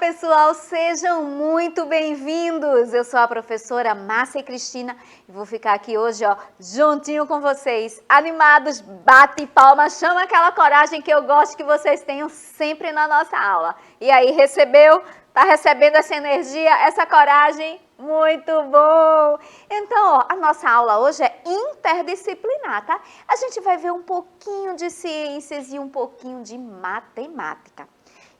pessoal, sejam muito bem-vindos. Eu sou a professora Márcia Cristina e vou ficar aqui hoje, juntinho com vocês, animados, bate palma, chama aquela coragem que eu gosto que vocês tenham sempre na nossa aula. E aí, recebeu? Tá recebendo essa energia, essa coragem? Muito bom! Então, a nossa aula hoje é interdisciplinar, tá? A gente vai ver um pouquinho de ciências e um pouquinho de matemática.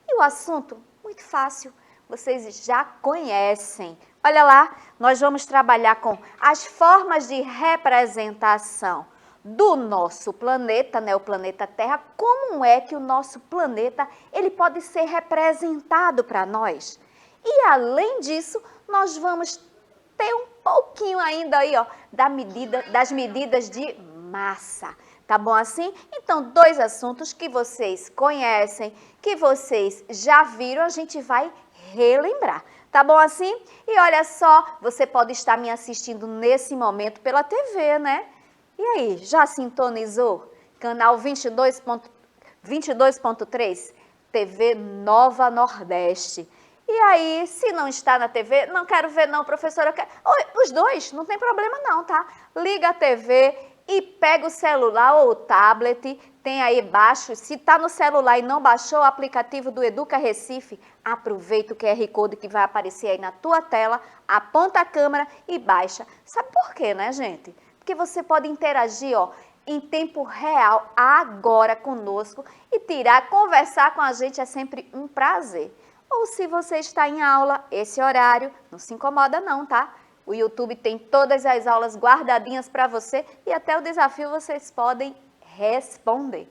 E o assunto, muito fácil, vocês já conhecem. Olha lá, nós vamos trabalhar com as formas de representação do nosso planeta, né, o planeta Terra. Como é que o nosso planeta ele pode ser representado para nós? E além disso, nós vamos ter um pouquinho ainda aí, das medidas de massa. Tá bom assim? Então, dois assuntos que vocês conhecem, que vocês já viram, a gente vai relembrar. Tá bom assim? E olha só, você pode estar me assistindo nesse momento pela TV, né? E aí, já sintonizou? Canal 22.3, TV Nova Nordeste. E aí, se não está na TV, não quero ver não, professora, eu quero... Os dois, não tem problema não, tá? Liga a TV e pega o celular ou o tablet, tem aí baixo, se está no celular e não baixou o aplicativo do Educa Recife, aproveita o QR Code que vai aparecer aí na tua tela, aponta a câmera e baixa. Sabe por quê, né, gente? Porque você pode interagir, em tempo real, agora conosco e conversar com a gente é sempre um prazer. Ou se você está em aula, esse horário, não se incomoda não, tá? O YouTube tem todas as aulas guardadinhas para você e até o desafio vocês podem responder.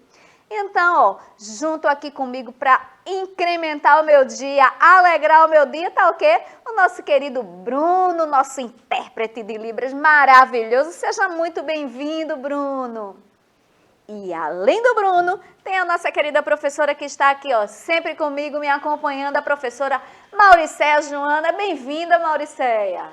Então, junto aqui comigo para incrementar o meu dia, alegrar o meu dia, tá o quê? O nosso querido Bruno, nosso intérprete de Libras maravilhoso. Seja muito bem-vindo, Bruno. E além do Bruno, tem a nossa querida professora que está aqui, sempre comigo, me acompanhando, a professora Mauricéia Joana. Bem-vinda, Mauricéia.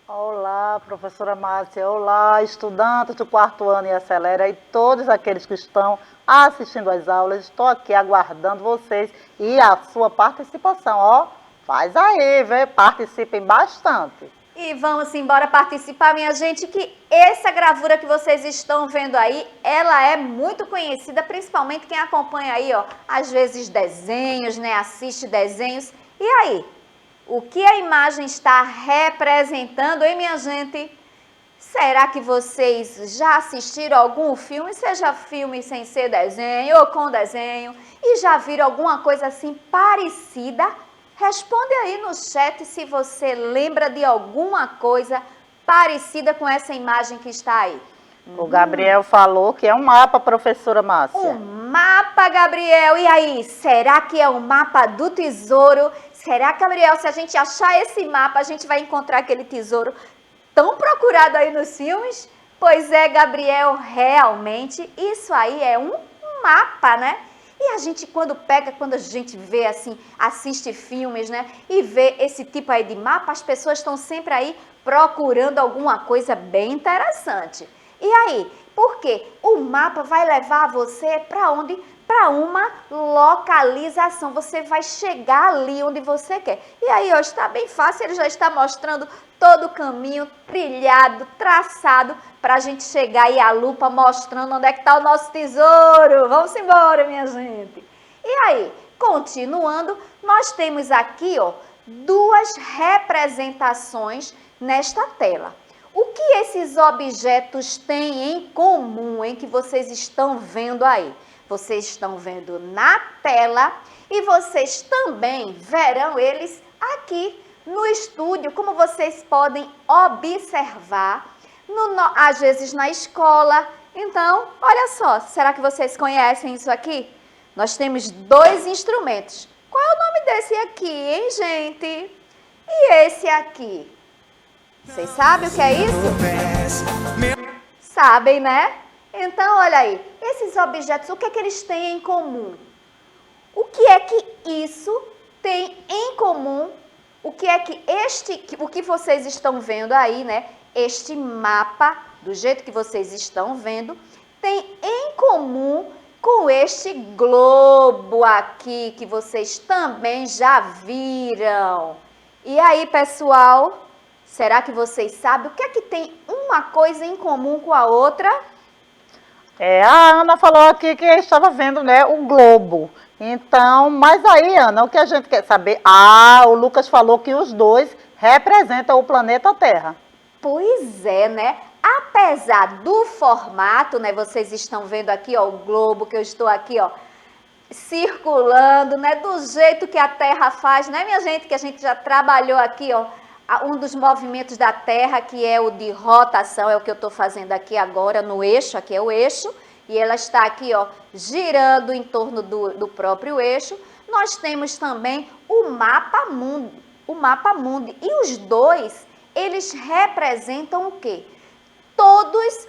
Olá, professora Márcia. Olá, estudantes do quarto ano e Acelera e todos aqueles que estão assistindo às aulas. Estou aqui aguardando vocês e a sua participação. Faz aí, participem bastante. E vamos embora participar, minha gente, que essa gravura que vocês estão vendo aí, ela é muito conhecida, principalmente quem acompanha aí, às vezes desenhos, né, assiste desenhos. E aí, o que a imagem está representando, hein, minha gente? Será que vocês já assistiram algum filme, seja filme sem ser desenho ou com desenho, e já viram alguma coisa assim parecida? Responde aí no chat se você lembra de alguma coisa parecida com essa imagem que está aí. O Gabriel falou que é um mapa, professora Márcia. Um mapa, Gabriel. E aí, será que é o mapa do tesouro? Será, Gabriel, se a gente achar esse mapa, a gente vai encontrar aquele tesouro tão procurado aí nos filmes? Pois é, Gabriel, realmente, isso aí é um mapa, né? E a gente, quando a gente vê assim, assiste filmes, né? E vê esse tipo aí de mapa, as pessoas estão sempre aí procurando alguma coisa bem interessante. E aí, por quê? O mapa vai levar você para onde? Para uma localização. Você vai chegar ali onde você quer. E aí, hoje está bem fácil, ele já está mostrando todo o caminho trilhado, traçado, para a gente chegar aí a lupa mostrando onde é que está o nosso tesouro. Vamos embora, minha gente. E aí, continuando, nós temos aqui, duas representações nesta tela. O que esses objetos têm em comum, que vocês estão vendo aí? Vocês estão vendo na tela e vocês também verão eles aqui no estúdio, como vocês podem observar, às vezes na escola. Então, olha só, será que vocês conhecem isso aqui? Nós temos dois instrumentos. Qual é o nome desse aqui, hein, gente? E esse aqui? Vocês sabem o que é isso? Sabem, né? Então, olha aí, esses objetos, o que é que eles têm em comum? O que é que isso tem em comum? O que é que o que vocês estão vendo aí, né? Este mapa, do jeito que vocês estão vendo, tem em comum com este globo aqui que vocês também já viram. E aí, pessoal, será que vocês sabem o que é que tem uma coisa em comum com a outra? A Ana falou aqui que estava vendo, né, o globo. Então, mas aí, Ana, o que a gente quer saber? O Lucas falou que os dois representam o planeta Terra. Pois é, né? Apesar do formato, né? Vocês estão vendo aqui, ó, o globo que eu estou aqui, ó, circulando, né? Do jeito que a Terra faz, né, minha gente? Que a gente já trabalhou aqui, ó, um dos movimentos da Terra, que é o de rotação, é o que eu estou fazendo aqui agora no eixo, aqui é o eixo, e ela está aqui, ó, girando em torno do próprio eixo. Nós temos também o mapa mundi, e os dois, eles representam o quê? Todos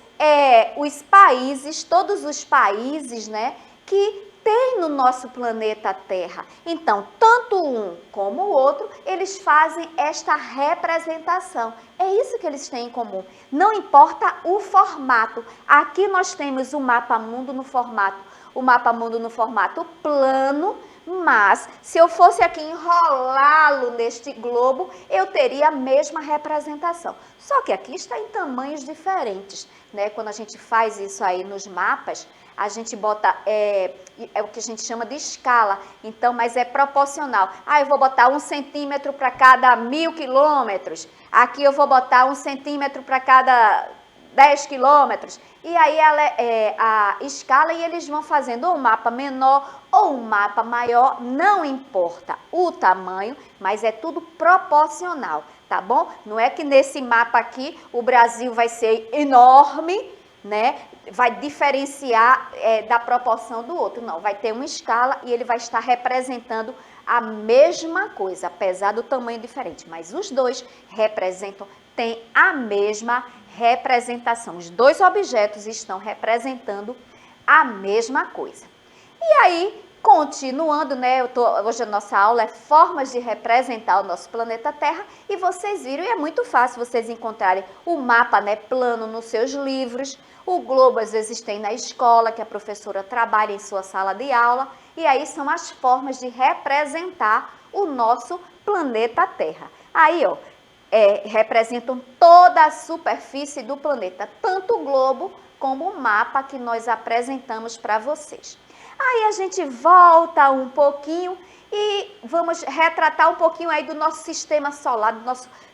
os países, né, que tem no nosso planeta Terra. Então, tanto um como o outro, eles fazem esta representação. É isso que eles têm em comum. Não importa o formato. Aqui nós temos o mapa mundo no formato plano, mas se eu fosse aqui enrolá-lo neste globo, eu teria a mesma representação. Só que aqui está em tamanhos diferentes, né? Quando a gente faz isso aí nos mapas, a gente bota, é o que a gente chama de escala, então, mas é proporcional. Eu vou botar 1 centímetro para cada 1000 quilômetros, aqui eu vou botar 1 centímetro para cada 10 quilômetros, e aí a escala, e eles vão fazendo um mapa menor ou um mapa maior, não importa o tamanho, mas é tudo proporcional, tá bom? Não é que nesse mapa aqui o Brasil vai ser enorme, né? Vai diferenciar da proporção do outro, não, vai ter uma escala e ele vai estar representando a mesma coisa, apesar do tamanho diferente, mas os dois têm a mesma representação, os dois objetos estão representando a mesma coisa. E aí, continuando, né, hoje a nossa aula é formas de representar o nosso planeta Terra, e vocês viram, e é muito fácil vocês encontrarem o mapa, né, plano nos seus livros, o globo às vezes tem na escola, que a professora trabalha em sua sala de aula, e aí são as formas de representar o nosso planeta Terra. Aí, ó, representam toda a superfície do planeta, tanto o globo como o mapa que nós apresentamos para vocês. Aí a gente volta um pouquinho e vamos retratar um pouquinho aí do nosso sistema solar,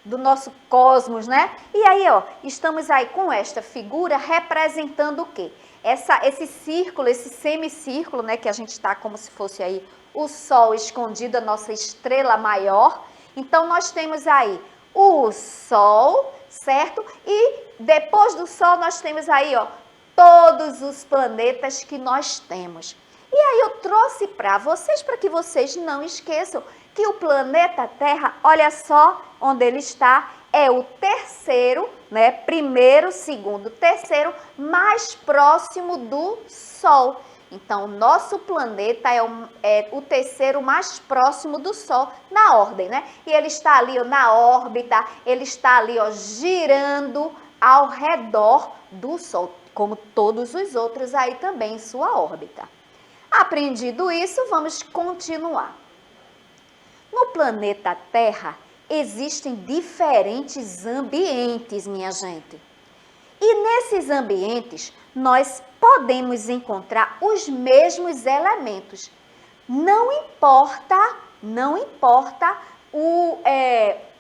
do nosso cosmos, né? E aí, ó, estamos aí com esta figura representando o quê? Esse círculo, esse semicírculo, né? Que a gente está como se fosse aí o Sol escondido, a nossa estrela maior. Então, nós temos aí o Sol, certo? E depois do Sol, nós temos aí, ó, todos os planetas que nós temos. E aí eu trouxe para vocês, para que vocês não esqueçam, que o planeta Terra, olha só onde ele está, é o terceiro, né? Primeiro, segundo, terceiro, mais próximo do Sol. Então, o nosso planeta é o terceiro mais próximo do Sol na ordem, né? E ele está ali, ó, na órbita, ele está ali, ó, girando ao redor do Sol, como todos os outros aí também em sua órbita. Aprendido isso, vamos continuar. No planeta Terra, existem diferentes ambientes, minha gente. E nesses ambientes, nós podemos encontrar os mesmos elementos. Não importa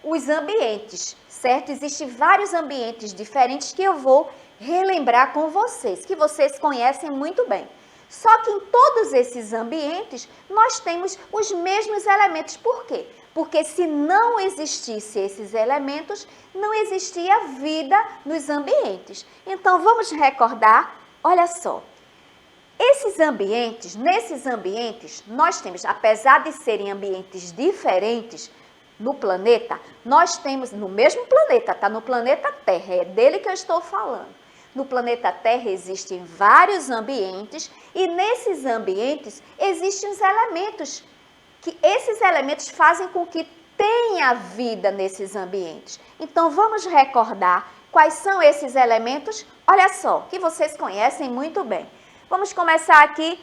os ambientes, certo? Existem vários ambientes diferentes que eu vou relembrar com vocês, que vocês conhecem muito bem. Só que em todos esses ambientes, nós temos os mesmos elementos. Por quê? Porque se não existissem esses elementos, não existia vida nos ambientes. Então, vamos recordar, olha só. Nesses ambientes, nós temos, apesar de serem ambientes diferentes no planeta, nós temos, no mesmo planeta, tá? No planeta Terra, é dele que eu estou falando. No planeta Terra existem vários ambientes e nesses ambientes existem os elementos, que esses elementos fazem com que tenha vida nesses ambientes. Então vamos recordar quais são esses elementos, olha só, que vocês conhecem muito bem. Vamos começar aqui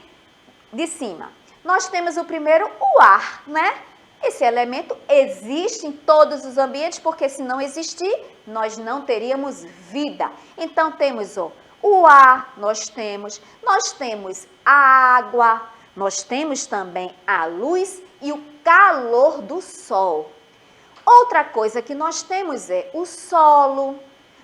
de cima. Nós temos o primeiro, o ar, né? Esse elemento existe em todos os ambientes, porque se não existir, nós não teríamos vida. Então temos o ar, nós temos a água, nós temos também a luz e o calor do sol. Outra coisa que nós temos é o solo,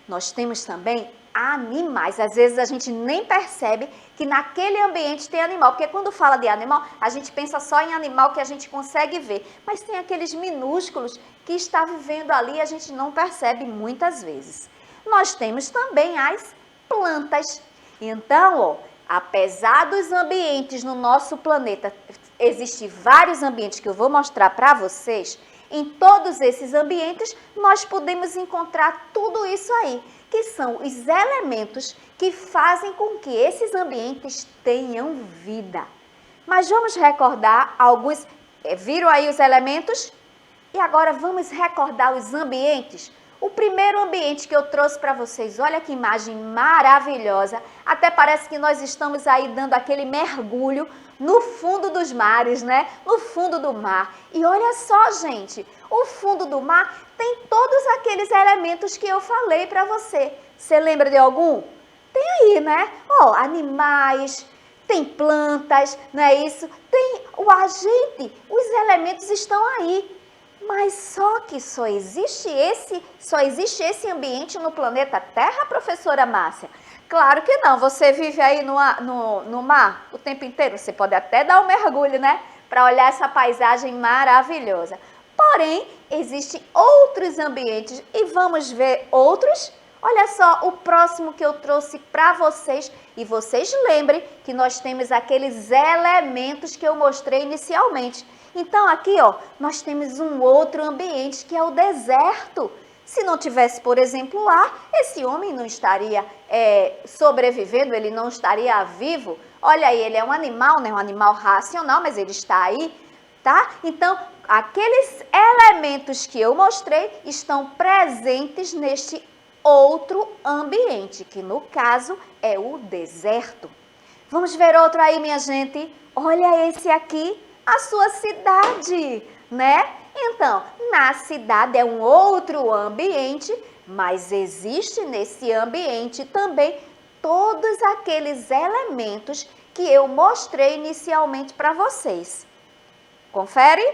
nós temos também animais. Às vezes a gente nem percebe que naquele ambiente tem animal, porque quando fala de animal, a gente pensa só em animal que a gente consegue ver, mas tem aqueles minúsculos que está vivendo ali e a gente não percebe muitas vezes. Nós temos também as plantas. Então, apesar dos ambientes no nosso planeta, existem vários ambientes que eu vou mostrar para vocês, em todos esses ambientes nós podemos encontrar tudo isso aí, que são os elementos que fazem com que esses ambientes tenham vida. Mas vamos recordar alguns, viram aí os elementos? E agora vamos recordar os ambientes. O primeiro ambiente que eu trouxe para vocês, olha que imagem maravilhosa, até parece que nós estamos aí dando aquele mergulho no fundo dos mares, né? No fundo do mar. E olha só, gente, o fundo do mar tem todos aqueles elementos que eu falei para você. Você lembra de algum? Tem aí, né? Animais, tem plantas, não é isso? Tem o agente, os elementos estão aí. Mas só que só existe esse ambiente no planeta Terra, professora Márcia? Claro que não, você vive aí no mar o tempo inteiro, você pode até dar um mergulho, né? Para olhar essa paisagem maravilhosa. Porém, existem outros ambientes e vamos ver outros. Olha só o próximo que eu trouxe para vocês e vocês lembrem que nós temos aqueles elementos que eu mostrei inicialmente. Então aqui, nós temos um outro ambiente que é o deserto. Se não tivesse, por exemplo, lá, esse homem não estaria sobrevivendo, ele não estaria vivo. Olha aí, ele é um animal, né? Um animal racional, mas ele está aí, tá? Então, aqueles elementos que eu mostrei estão presentes neste outro ambiente, que no caso é o deserto. Vamos ver outro aí, minha gente? Olha esse aqui. A sua cidade, né? Então, na cidade é um outro ambiente, mas existe nesse ambiente também todos aqueles elementos que eu mostrei inicialmente para vocês. Confere?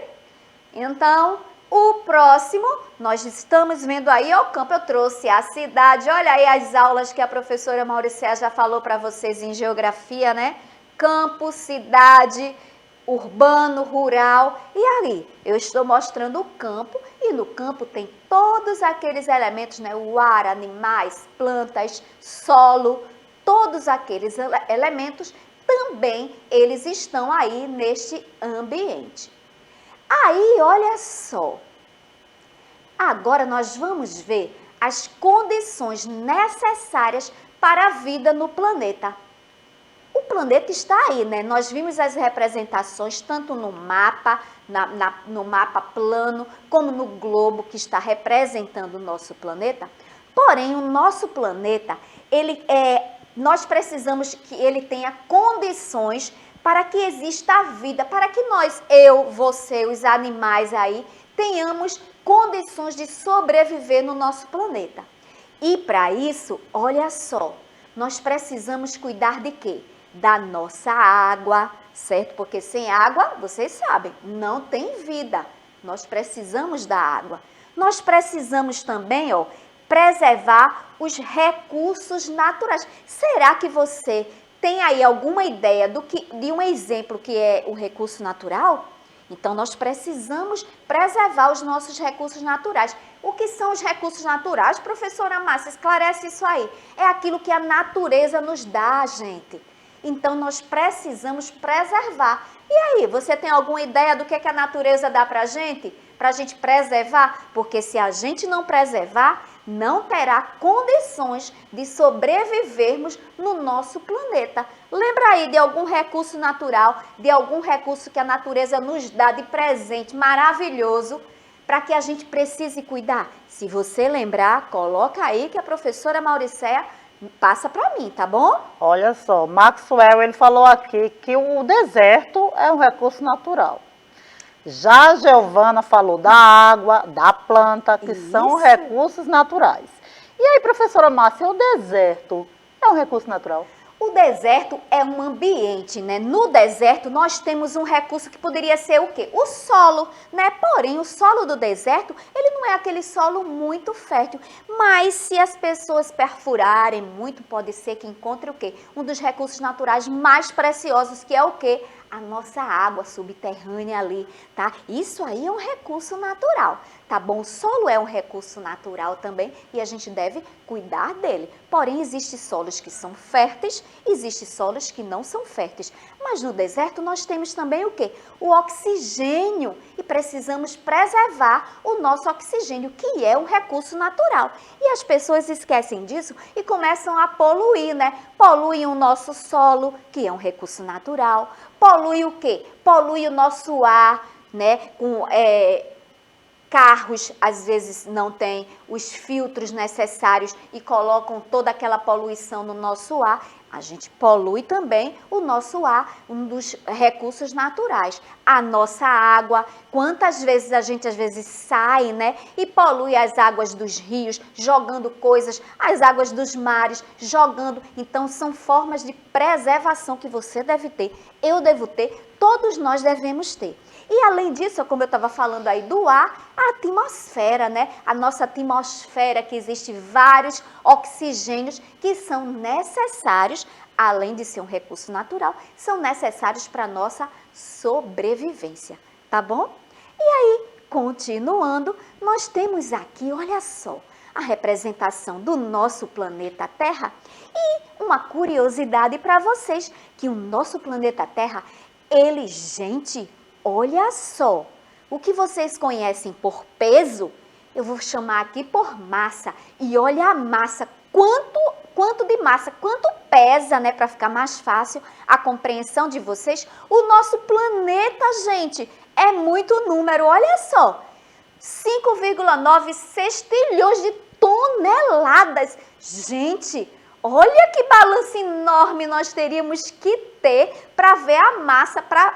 Então, o próximo, nós estamos vendo aí o campo, eu trouxe a cidade, olha aí as aulas que a professora Mauricéia já falou para vocês em geografia, né? Campo, cidade, urbano, rural, e ali eu estou mostrando o campo e no campo tem todos aqueles elementos, né? O ar, animais, plantas, solo, todos aqueles elementos também eles estão aí neste ambiente. Aí, olha só, agora nós vamos ver as condições necessárias para a vida no planeta. O planeta está aí, né? Nós vimos as representações tanto no mapa, no mapa plano, como no globo que está representando o nosso planeta. Porém, o nosso planeta, nós precisamos que ele tenha condições para que exista a vida, para que nós, eu, você, os animais aí, tenhamos condições de sobreviver no nosso planeta. E para isso, olha só, nós precisamos cuidar de quê? Da nossa água, certo? Porque sem água, vocês sabem, não tem vida. Nós precisamos da água. Nós precisamos também, preservar os recursos naturais. Será que você tem aí alguma ideia de um exemplo que é o recurso natural? Então, nós precisamos preservar os nossos recursos naturais. O que são os recursos naturais? Professora Márcia, esclarece isso aí. É aquilo que a natureza nos dá, gente. Então, nós precisamos preservar. E aí, você tem alguma ideia do que a natureza dá para a gente? Para a gente preservar? Porque se a gente não preservar, não terá condições de sobrevivermos no nosso planeta. Lembra aí de algum recurso natural, de algum recurso que a natureza nos dá de presente maravilhoso, para que a gente precise cuidar? Se você lembrar, coloca aí que a professora Mauricéia Passa para mim, tá bom? Olha só, Maxwell, ele falou aqui que o deserto é um recurso natural. Já a Giovana falou da água, da planta, que são Isso. recursos naturais. E aí, professora Márcia, o deserto é um recurso natural? O deserto é um ambiente, né? No deserto nós temos um recurso que poderia ser o quê? O solo, né? Porém, o solo do deserto, ele não é aquele solo muito fértil. Mas se as pessoas perfurarem muito, pode ser que encontre o quê? Um dos recursos naturais mais preciosos, que é o quê? A nossa água subterrânea ali, tá? Isso aí é um recurso natural, tá bom? O solo é um recurso natural também e a gente deve cuidar dele. Porém, existem solos que são férteis, existem solos que não são férteis. Mas no deserto nós temos também o quê? O oxigênio e precisamos preservar o nosso oxigênio, que é um recurso natural. E as pessoas esquecem disso e começam a poluir, né? Poluem o nosso solo, que é um recurso natural. Polui o quê? Polui o nosso ar, né? Com carros, às vezes, não têm os filtros necessários e colocam toda aquela poluição no nosso ar. A gente polui também o nosso ar, um dos recursos naturais. A nossa água, quantas vezes a gente às vezes sai, né, e polui as águas dos rios, jogando coisas, as águas dos mares, jogando. Então, são formas de preservação que você deve ter, eu devo ter, todos nós devemos ter. E além disso, como eu estava falando aí do ar, a atmosfera, né? A nossa atmosfera, que existe vários oxigênios que são necessários, além de ser um recurso natural, são necessários para a nossa sobrevivência, tá bom? E aí, continuando, nós temos aqui, olha só, a representação do nosso planeta Terra e uma curiosidade para vocês, que o nosso planeta Terra, ele, gente, olha só, o que vocês conhecem por peso, eu vou chamar aqui por massa. E olha a massa, quanto de massa, quanto pesa, né, para ficar mais fácil a compreensão de vocês. O nosso planeta, gente, é muito número, olha só, 5,9 sextilhões de toneladas. Gente, olha que balanço enorme nós teríamos que ter para ver a massa, para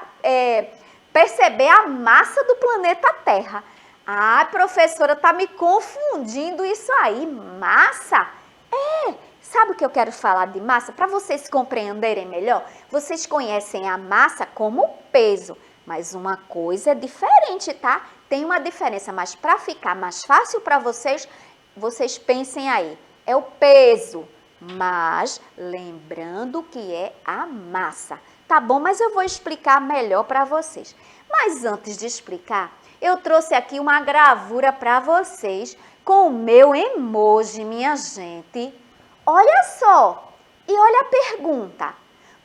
perceber a massa do planeta Terra. Ah, professora, tá me confundindo isso aí. Massa? Sabe o que eu quero falar de massa? Para vocês compreenderem melhor, vocês conhecem a massa como peso, mas uma coisa é diferente, tá? Tem uma diferença, mas para ficar mais fácil para vocês, vocês pensem aí, é o peso, mas lembrando que é a massa. Tá bom, mas eu vou explicar melhor para vocês. Mas antes de explicar, eu trouxe aqui uma gravura para vocês com o meu emoji, minha gente. Olha só, e olha a pergunta.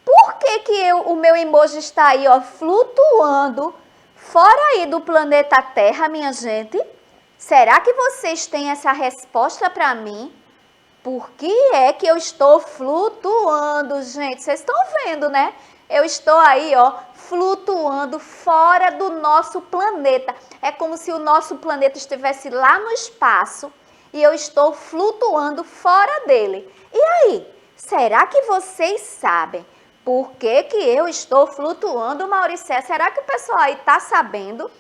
Por que o meu emoji está aí, ó, flutuando fora aí do planeta Terra, minha gente? Será que vocês têm essa resposta para mim? Por que é que eu estou flutuando, gente? Vocês estão vendo, né? Eu estou aí, ó, flutuando fora do nosso planeta. É como se o nosso planeta estivesse lá no espaço e eu estou flutuando fora dele. E aí, será que vocês sabem por que eu estou flutuando, Mauricé? Será que o pessoal aí está sabendo?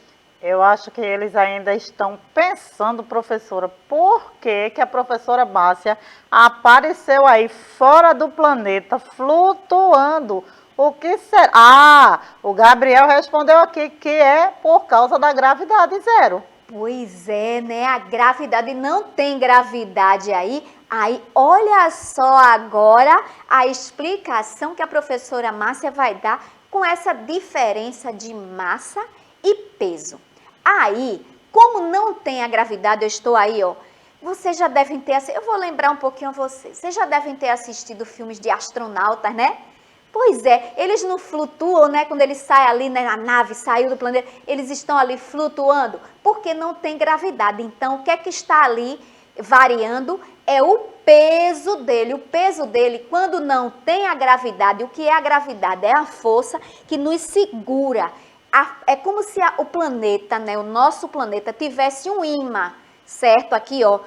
Eu acho que eles ainda estão pensando, professora, por que a professora Márcia apareceu aí fora do planeta, flutuando? O que será? Ah, o Gabriel respondeu aqui que é por causa da gravidade zero. Pois é, né? A gravidade não tem gravidade aí. Aí, olha só agora a explicação que a professora Márcia vai dar com essa diferença de massa e peso. Aí, como não tem a gravidade, eu estou aí, ó. Vocês já devem ter assistido, eu vou lembrar um pouquinho a vocês já devem ter assistido filmes de astronautas, né? Pois é, eles não flutuam, né? Quando eles saem ali, né, na nave, saiu do planeta, eles estão ali flutuando, porque não tem gravidade. Então, o que é que está ali variando? É o peso dele. O peso dele, quando não tem a gravidade, o que é a gravidade? É a força que nos segura. É como se o planeta, né, o nosso planeta, tivesse um ímã, certo? Aqui, ó,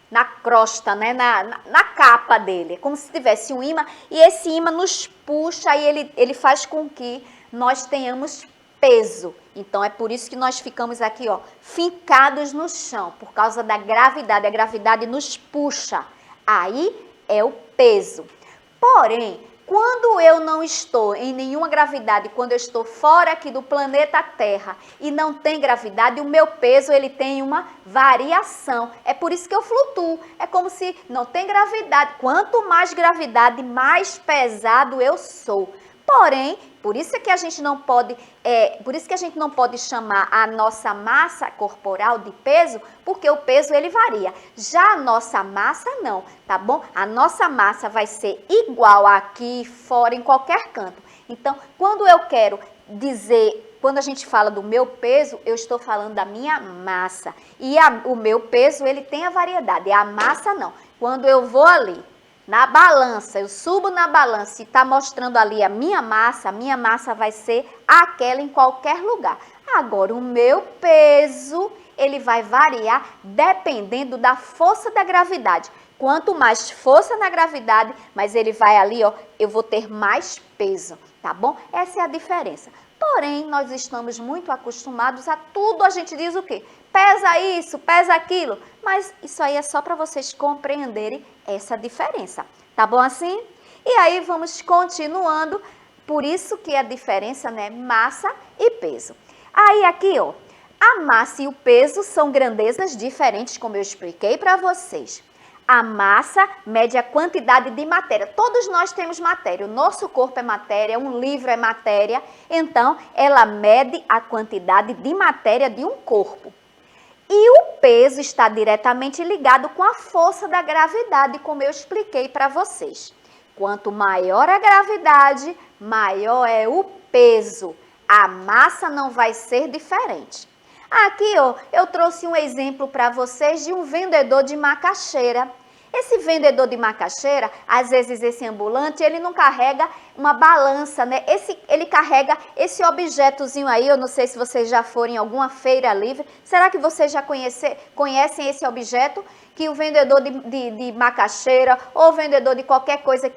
na crosta, né? Na capa dele. É como se tivesse um ímã e esse ímã nos puxa e ele faz com que nós tenhamos peso. Então, é por isso que nós ficamos aqui, ó, fincados no chão, por causa da gravidade. A gravidade nos puxa. Aí é o peso. Porém, quando eu não estou em nenhuma gravidade, quando eu estou fora aqui do planeta Terra e não tem gravidade, o meu peso ele tem uma variação. É por isso que eu flutuo. É como se não tem gravidade. Quanto mais gravidade, mais pesado eu sou. Porém, por isso que a gente não pode, chamar a nossa massa corporal de peso, porque o peso ele varia. Já a nossa massa não, tá bom? A nossa massa vai ser igual aqui, fora, em qualquer canto. Então, quando eu quero dizer, quando a gente fala do meu peso, eu estou falando da minha massa. E o meu peso, ele tem a variedade, a massa não. Quando eu vou ali na balança, eu subo na balança e está mostrando ali a minha massa vai ser aquela em qualquer lugar. Agora, o meu peso, ele vai variar dependendo da força da gravidade. Quanto mais força na gravidade, mais ele vai ali, ó, eu vou ter mais peso, tá bom? Essa é a diferença. Porém, nós estamos muito acostumados a tudo, a gente diz o quê? Pesa isso, pesa aquilo. Mas isso aí é só para vocês compreenderem essa diferença. Tá bom assim? E aí vamos continuando. Por isso que a diferença, né? Massa e peso. Aí aqui, ó, a massa e o peso são grandezas diferentes, como eu expliquei para vocês. A massa mede a quantidade de matéria. Todos nós temos matéria. O nosso corpo é matéria, um livro é matéria. Então, ela mede a quantidade de matéria de um corpo. E o peso está diretamente ligado com a força da gravidade, como eu expliquei para vocês. Quanto maior a gravidade, maior é o peso. A massa não vai ser diferente. Aqui, ó, eu trouxe um exemplo para vocês de um vendedor de macaxeira. Esse vendedor de macaxeira, às vezes esse ambulante, ele não carrega uma balança, né? Ele carrega esse objetozinho aí, eu não sei se vocês já foram em alguma feira livre. Será que vocês já conhecem esse objeto? Que o vendedor de macaxeira ou vendedor de qualquer coisa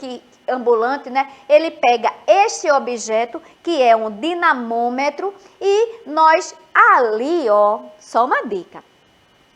ambulante, né? Ele pega este objeto, que é um dinamômetro, e nós ali, ó, só uma dica.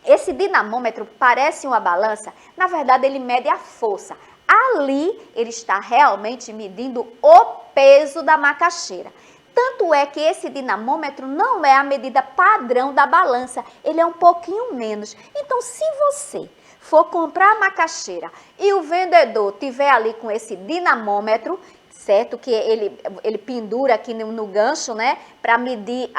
Esse dinamômetro parece uma balança, na verdade ele mede a força. Ali ele está realmente medindo o peso da macaxeira. Tanto é que esse dinamômetro não é a medida padrão da balança, ele é um pouquinho menos. Então, se você for comprar a macaxeira e o vendedor tiver ali com esse dinamômetro, certo? Que ele pendura aqui no gancho, né? Para medir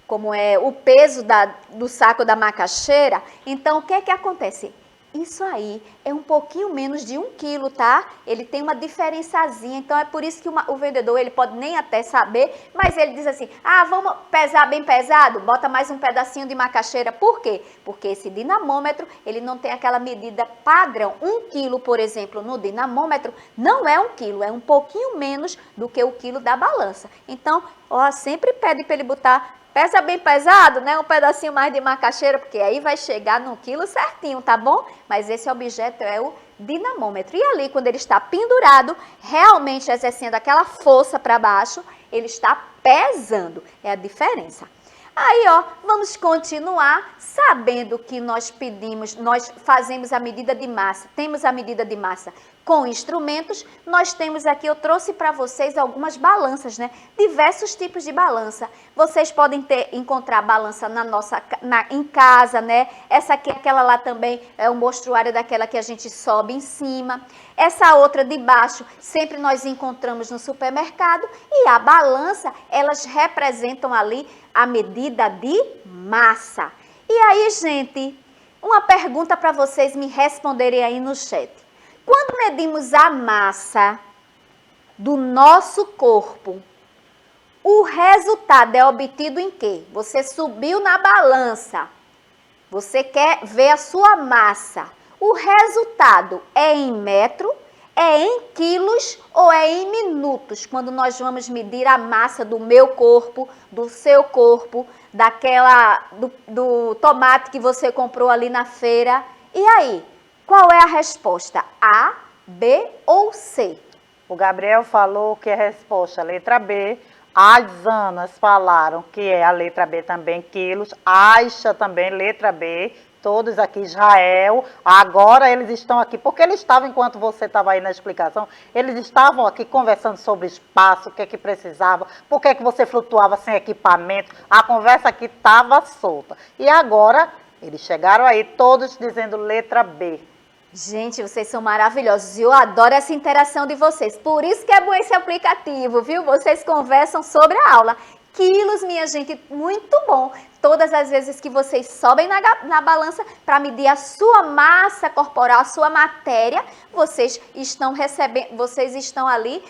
como é o peso do saco da macaxeira. Então, o que é que acontece? Isso aí é um pouquinho menos de 1 quilo, tá? Ele tem uma diferençazinha, então é por isso que o vendedor, ele pode nem até saber, mas ele diz assim, vamos pesar bem pesado? Bota mais um pedacinho de macaxeira. Por quê? Porque esse dinamômetro, ele não tem aquela medida padrão. 1 quilo, por exemplo, no dinamômetro, não é 1 quilo, é um pouquinho menos do que o quilo da balança. Então, ó, sempre pede para ele botar. Pesa bem pesado, né? Um pedacinho mais de macaxeira, porque aí vai chegar no quilo certinho, tá bom? Mas esse objeto é o dinamômetro. E ali, quando ele está pendurado, realmente exercendo aquela força para baixo, ele está pesando. É a diferença. Aí, ó, vamos continuar sabendo que nós fazemos a medida de massa, temos a medida de massa com instrumentos. Nós temos aqui, eu trouxe para vocês algumas balanças, né? Diversos tipos de balança. Vocês podem encontrar balança em casa, né? Essa aqui, aquela lá também é o mostruário daquela que a gente sobe em cima. Essa outra de baixo, sempre nós encontramos no supermercado. E a balança, elas representam ali a medida de massa. E aí, gente, uma pergunta para vocês me responderem aí no chat. Quando medimos a massa do nosso corpo, o resultado é obtido em quê? Você subiu na balança, você quer ver a sua massa. O resultado é em metro, é em quilos ou é em minutos? Quando nós vamos medir a massa do meu corpo, do seu corpo, do tomate que você comprou ali na feira, E aí, qual é a resposta? A, B ou C? O Gabriel falou que é a resposta, letra B. As Anas falaram que é a letra B também, quilos. Aixa também, letra B. Todos aqui, Israel. Agora eles estão aqui, porque eles estavam, enquanto você estava aí na explicação, eles estavam aqui conversando sobre espaço, o que é que precisava, por que é que você flutuava sem equipamento. A conversa aqui estava solta. E agora, eles chegaram aí, todos dizendo letra B. Gente, vocês são maravilhosos e eu adoro essa interação de vocês. Por isso que é bom esse aplicativo, viu? Vocês conversam sobre a aula. Quilos, minha gente, muito bom. Todas as vezes que vocês sobem na balança para medir a sua massa corporal, a sua matéria, vocês estão ali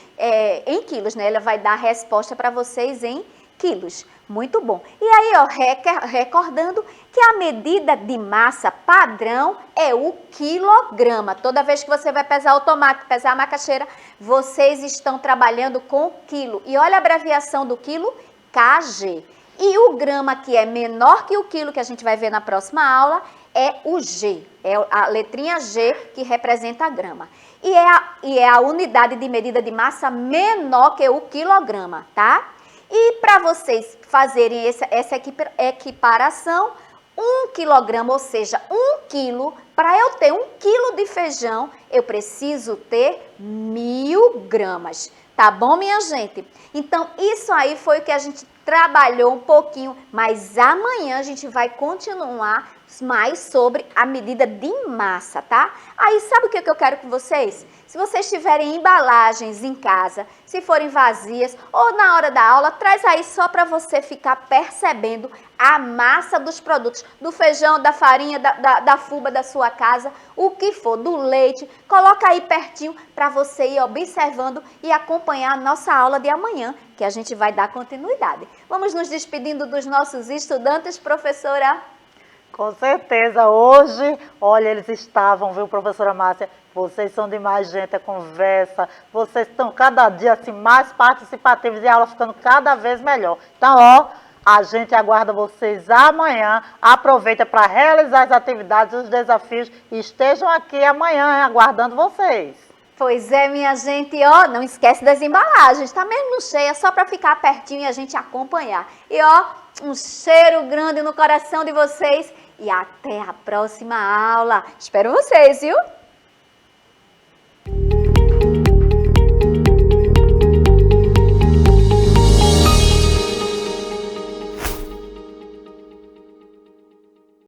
em quilos, né? Ela vai dar a resposta para vocês em quilos. Muito bom. E aí, ó, recordando que a medida de massa padrão é o quilograma. Toda vez que você vai pesar o tomate, pesar a macaxeira, vocês estão trabalhando com quilo. E olha a abreviação do quilo, kg. E o grama, que é menor que o quilo, que a gente vai ver na próxima aula, é o G. É a letrinha G que representa a grama. E é a unidade de medida de massa menor que o quilograma, tá? E para vocês fazerem essa equiparação, 1 quilograma, ou seja, 1 quilo, para eu ter 1 quilo de feijão, eu preciso ter 1000 gramas. Tá bom, minha gente? Então, isso aí foi o que a gente trabalhou um pouquinho, mas amanhã a gente vai continuar mais sobre a medida de massa, tá? Aí, sabe o que eu quero com vocês? Se vocês tiverem embalagens em casa, se forem vazias ou na hora da aula, traz aí só para você ficar percebendo a massa dos produtos, do feijão, da farinha, da fuba da sua casa, o que for, do leite, coloca aí pertinho para você ir observando e acompanhar a nossa aula de amanhã, que a gente vai dar continuidade. Vamos nos despedindo dos nossos estudantes, professora? Com certeza, hoje, olha, eles estavam, viu, professora Márcia? Vocês são demais, gente, a conversa, vocês estão cada dia assim mais participativos e a aula ficando cada vez melhor. Então, ó, a gente aguarda vocês amanhã, aproveita para realizar as atividades, os desafios e estejam aqui amanhã aguardando vocês. Pois é, minha gente, ó, não esquece das embalagens, tá mesmo cheia, só para ficar pertinho e a gente acompanhar. E ó, um cheiro grande no coração de vocês e até a próxima aula. Espero vocês, viu?